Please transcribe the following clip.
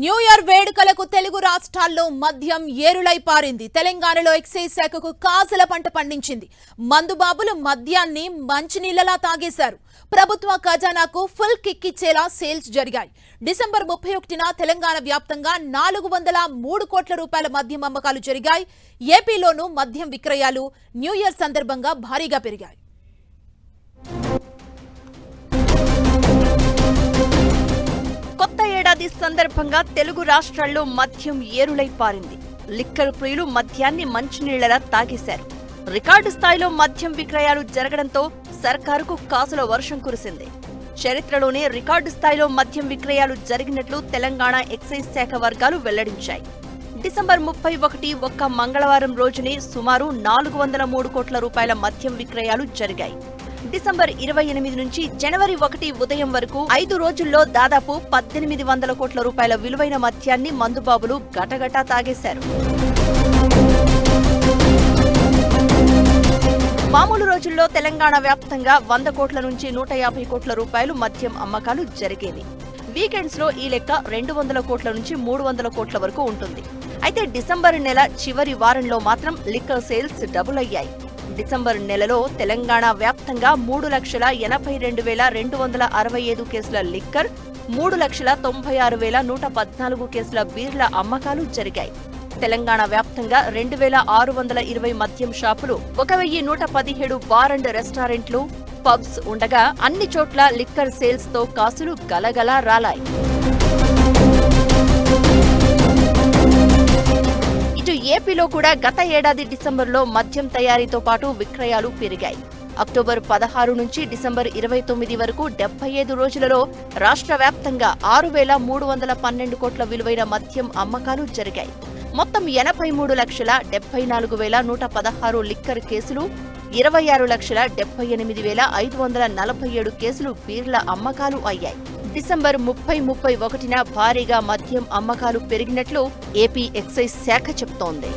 New year వేడుకలకు తెలుగు రాష్ట్రాల్లో మద్యం ఏరులై పారింది. తెలంగాణలో ఎక్సైజ్ శాఖకు కాసుల పంట పండించింది. మందుబాబులు మద్యాన్ని మంచినీళ్లలా తాగేశారు. ప్రభుత్వ ఖజానాకు ఫుల్ కిక్ ఇచ్చేలా సేల్స్ జరిగాయి. డిసెంబర్ 31న తెలంగాణ వ్యాప్తంగా 403 కోట్ల రూపాయల మద్యం అమ్మకాలు జరిగాయి. ఏపీలోనూ మద్యం విక్రయాలు న్యూ ఇయర్ సందర్భంగా భారీగా పెరిగాయి. కొత్త ఏడాది సందర్భంగా తెలుగు రాష్ట్రాల్లో మద్యం ఏరులై పారింది. లిక్కర్ ప్రియులు మద్యాన్ని మంచినీళ్లలా తాగేశారు. రికార్డు స్థాయిలో మద్యం విక్రయాలు జరగడంతో సర్కారుకు కాసుల వర్షం కురిసింది. చరిత్రలోనే రికార్డు స్థాయిలో మద్యం విక్రయాలు జరిగినట్లు తెలంగాణ ఎక్సైజ్ శాఖ వర్గాలు వెల్లడించాయి. డిసెంబర్ 31 ఒక్క మంగళవారం రోజునే సుమారు 403 కోట్ల రూపాయల మద్యం విక్రయాలు జరిగాయి. డిసెంబర్ 28 నుంచి జనవరి 1 ఉదయం వరకు 5 రోజుల్లో దాదాపు 1800 కోట్ల రూపాయల విలువైన మద్యాన్ని మందుబాబులు గటగటా తాగేశారు. మామూలు రోజుల్లో తెలంగాణ వ్యాప్తంగా 100 కోట్ల నుంచి 150 కోట్ల రూపాయలు మద్యం అమ్మకాలు జరిగేవి. వీకెండ్స్ లో ఈ లెక్క 200 కోట్ల నుంచి 300 కోట్ల వరకు ఉంటుంది. అయితే డిసెంబర్ నెల చివరి వారంలో మాత్రం లిక్కర్ సేల్స్ డబుల్ అయ్యాయి. డిసెంబర్ నెలలో తెలంగాణ వ్యాప్తంగా 3,82,265 కేసుల లిక్కర్, 3,96,114 కేసుల బీర్ల అమ్మకాలు జరిగాయి. తెలంగాణ వ్యాప్తంగా 2,620 మద్యం షాపులు, 1,117 బార్ అండ్ రెస్టారెంట్లు, పబ్స్ ఉండగా అన్ని చోట్ల లిక్కర్ సేల్స్ తో కాసులు గలగలా రాలాయి. ఇటు ఏపీలో కూడా గత ఏడాది డిసెంబర్లో మద్యం తయారీతో పాటు విక్రయాలు పెరిగాయి. అక్టోబర్ 16 నుంచి డిసెంబర్ 29 వరకు 75 రోజులలో రాష్ట్ర వ్యాప్తంగా 6,312 కోట్ల విలువైన మద్యం అమ్మకాలు జరిగాయి. మొత్తం 83,74,116 లిక్కర్ కేసులు, 26,78,547 కేసులు బీర్ల అమ్మకాలు అయ్యాయి. డిసెంబర్ 30-31న భారీగా మద్యం అమ్మకాలు పెరిగినట్లు ఏపీ ఎక్సైజ్ శాఖ చెప్తోంది.